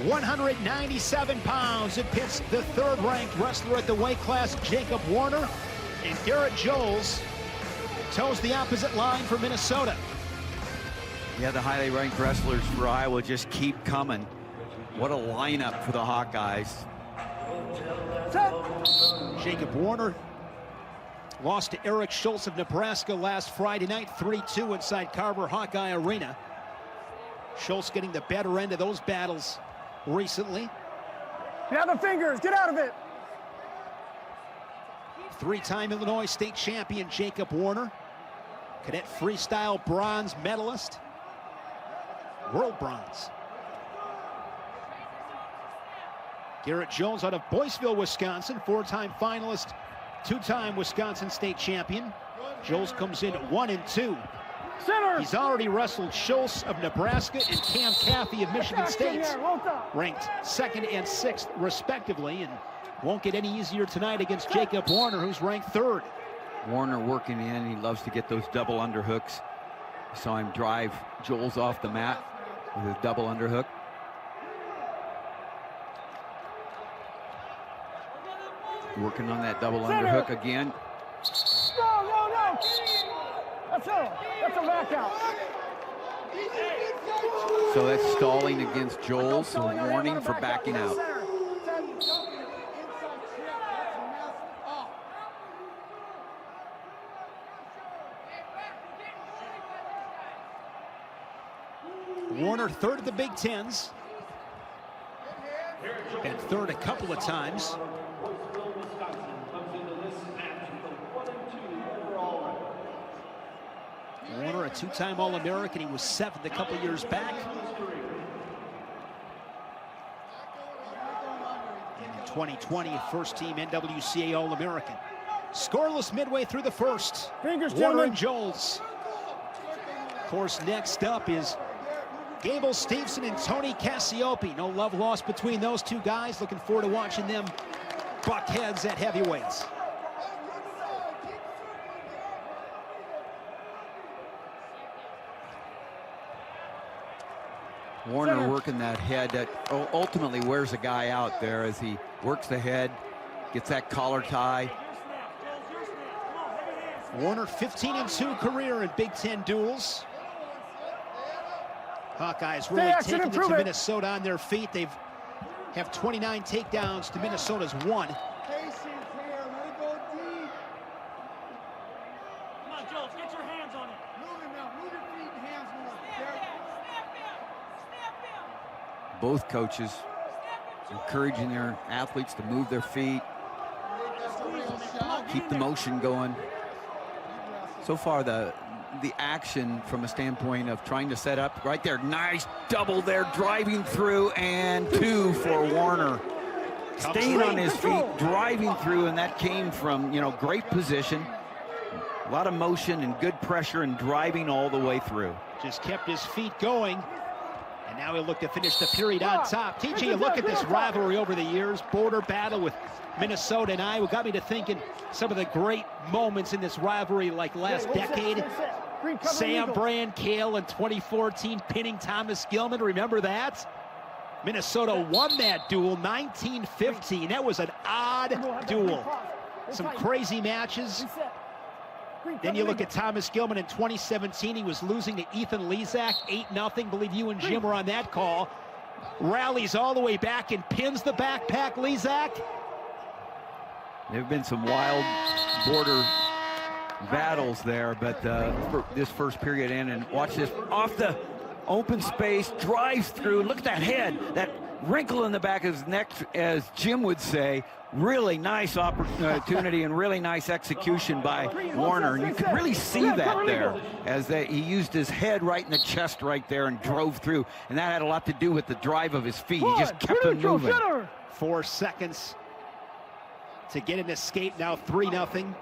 197 pounds. It pits the third-ranked wrestler at the weight class, Jacob Warner, and Garrett Joles toes the opposite line for Minnesota. Yeah, the highly ranked wrestlers for Iowa just keep coming. What a lineup for the Hawkeyes. Jacob Warner lost to Eric Schultz of Nebraska last Friday night, 3-2 inside Carver Hawkeye Arena. Schultz getting the better end of those battles recently. Get out of the fingers, get out of it. Three-time Illinois state champion Jacob Warner, cadet freestyle bronze medalist, world bronze. Garrett Joles out of Boyceville, Wisconsin, four-time finalist, two-time Wisconsin state champion. Joles comes in 1-2. Center. He's already wrestled Schultz of Nebraska and Cam Caffey of Michigan State, ranked 2nd and 6th respectively, and won't get any easier tonight against Jacob Warner, who's ranked 3rd. Warner working in, he loves to get those double underhooks. Saw him drive Joles off the mat with his double underhook. Working on that double underhook again. No. That's a rack out. So that's stalling against Joles, so warning for backing out. Warner 3rd at the Big Tens, and 3rd a couple of times. Warner, a two-time All-American. He was 7th a couple years back. And in 2020, first-team NWCA All-American. Scoreless midway through the first. Fingers, Warner gentlemen. and Joles. Of course, next up is Gable Stevenson and Tony Cassiope. No love lost between those two guys. Looking forward to watching them buck heads at heavyweights. Warner working that head that ultimately wears a guy out there as he works the head, gets that collar tie. Warner 15-2 career in Big Ten duels. Hawkeyes really taking it to Minnesota on their feet. They have 29 takedowns to Minnesota's 1. Come on, Joles, get your hands on it. Move him now, move your feet and hands more. Both coaches encouraging their athletes to move their feet, keep the motion going. So far, the action from a standpoint of trying to set up right there. Nice double there, driving through, and 2 for Warner. Staying on his feet, driving through, and that came from, great position. A lot of motion and good pressure and driving all the way through. Just kept his feet going. And now he'll look to finish the period on top. TJ, you look at this rivalry over the years, border battle with Minnesota and Iowa. Got me to thinking some of the great moments in this rivalry, like last decade. Sam Brand Kale in 2014 pinning Thomas Gilman. Remember that? Minnesota won that duel 19-15. That was an odd duel. Some crazy matches. Then you look at Thomas Gilman in 2017. He was losing to Ethan Lezak 8-0. Believe you and Jim were on that call. Rallies all the way back and pins the backpack Lezak. There have been some wild border battles there, but this first period in, and watch this off the open space, drives through. Look at that head, that wrinkle in the back of his neck, as Jim would say. Really nice opportunity and really nice execution by Warner. And you can really see that there as he used his head right in the chest right there and drove through. And that had a lot to do with the drive of his feet. He just kept him moving. 4 seconds to get an escape, now 3-0.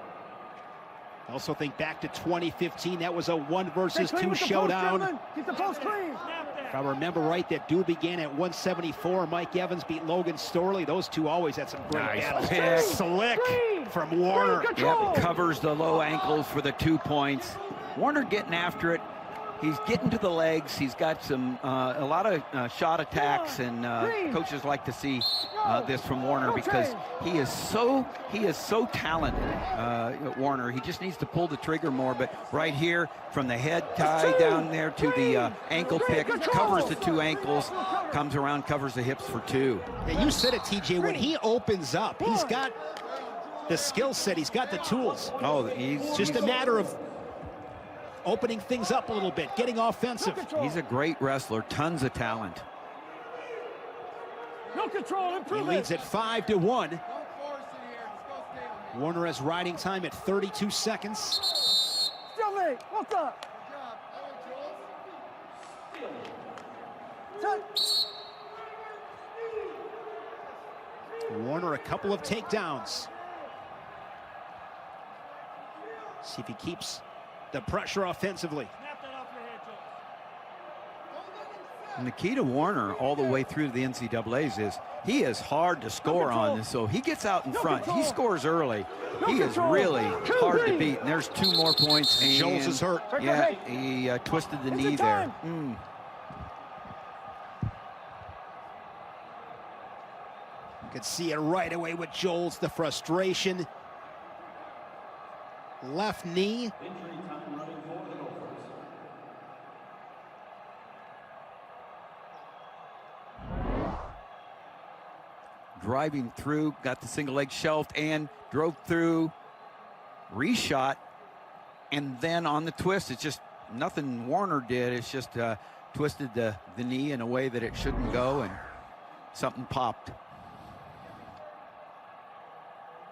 I also think back to 2015. That was a 1 versus 2 showdown. Keep the post clean. If I remember right, that duel began at 174. Mike Evans beat Logan Storley. Those two always had some great battles. Pick. Slick from Warner. Yep, covers the low ankles for the 2 points. Warner getting after it. He's getting to the legs. He's got some a lot of shot attacks, and coaches like to see this from Warner because he is so talented. Warner, he just needs to pull the trigger more. But right here, from the head tie down there to the ankle pick, covers the 2 ankles, comes around, covers the hips for 2. Yeah, you said it, TJ. When he opens up, he's got the skill set. He's got the tools. Oh, it's just a matter of opening things up a little bit, getting offensive. He's a great wrestler, tons of talent. No control, He leads at 5-1. Warner has riding time at 32 seconds. Still me, what's up? Warner a couple of takedowns. See if he keeps the pressure offensively. And the key to Warner all the way through the NCAAs is he is hard to score on, and so he gets out in front. He scores early. He is really hard to beat. And there's 2 more points. And Joles is hurt. Yeah, he twisted the knee there. You could see it right away with Joles, the frustration. Left knee. Driving through, got the single leg shelved and drove through, reshot, and then on the twist, it's just nothing Warner did. It's just twisted the knee in a way that it shouldn't go, and something popped.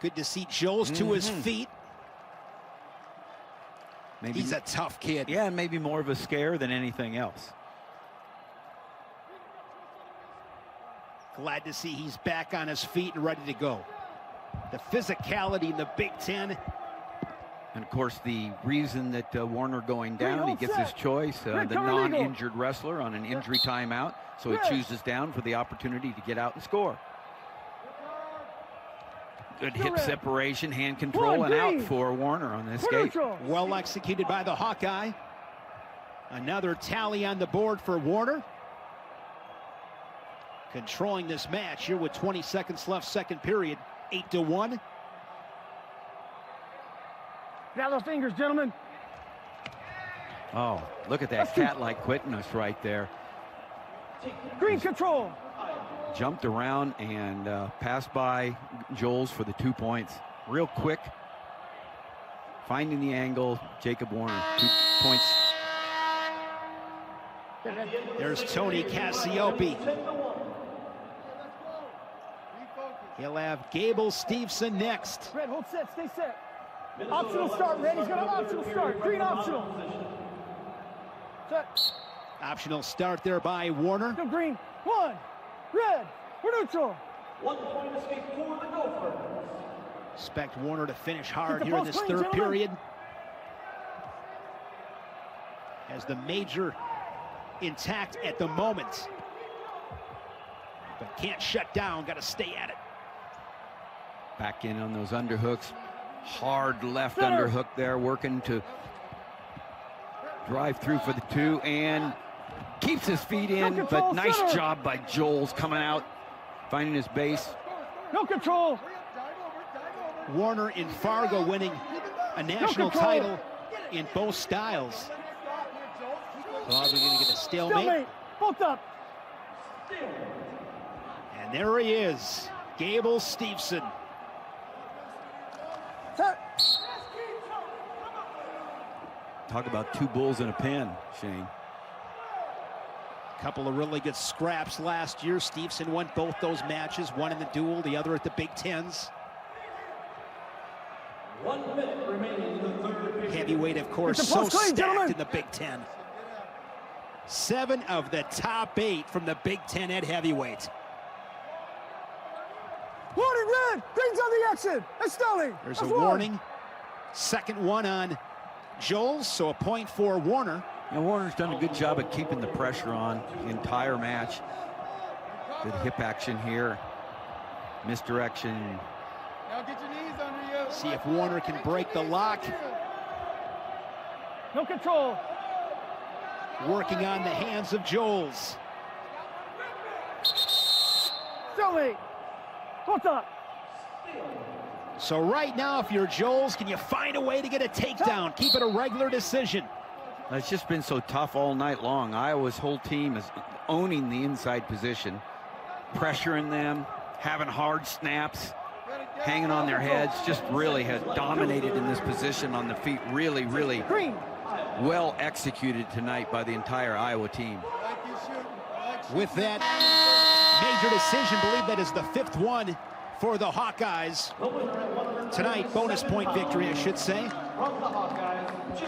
Good to see Joles to his feet. Maybe he's a tough kid. Yeah, and maybe more of a scare than anything else. Glad to see he's back on his feet and ready to go. The physicality in the Big Ten. And of course, the reason that Warner going down, he gets his choice, the non-injured wrestler on an injury timeout. So he chooses down for the opportunity to get out and score. Good hip separation, hand control, and out for Warner on this escape. Well executed by the Hawkeye. Another tally on the board for Warner. Controlling this match here with 20 seconds left, second period, 8-1. Got those fingers, gentlemen. Oh, look at that cat-like quickness right there. Green control. Jumped around and passed by Joles for the 2 points. Real quick. Finding the angle, Jacob Warner, 2 points. There's Tony Cassiope. He'll have Gable Steveson next. Red, hold set, stay set. Optional start, Red. He's got an optional start. Green optional. Set. Optional start there by Warner. Go green. 1. Red. We're neutral. 1 point escape for the Gophers. Expect Warner to finish hard here in this third period. As the major intact at the moment. But can't shut down, got to stay at it. Back in on those underhooks. Hard left underhook there, working to drive through for the 2 and keeps his feet in, but nice job by Joles coming out, finding his base. No control. Warner in Fargo winning a national title in both styles. So are we going to get a stalemate? Both up. And there he is, Gable Steveson. Talk about 2 bulls in a pen, Shane. Couple of really good scraps last year. Steveson won both those matches, one in the duel, the other at the Big Tens. 1 minute remaining in the third period. Heavyweight, of course, so stacked in the Big Ten. 7 of the top 8 from the Big Ten at heavyweight. Warning, Red. Green's on the exit. That's Stelling. There's a warning. Second one on Joles, so a point for Warner. You know, Warner's done a good job of keeping the pressure on the entire match. Good hip action here. Misdirection. Now get your knees under you. See if Warner can break the lock. No control. working on the hands of Joles. Still eight. What's up? So right now, if you're Joles, can you find a way to get a takedown? Keep it a regular decision. It's just been so tough all night long. Iowa's whole team is owning the inside position, pressuring them, having hard snaps, hanging on their heads, just really has dominated in this position on the feet. Really, really well executed tonight by the entire Iowa team. With that major decision, believe that is the 5th one for the Hawkeyes. Tonight, bonus point victory, I should say. From the Hawkeyes.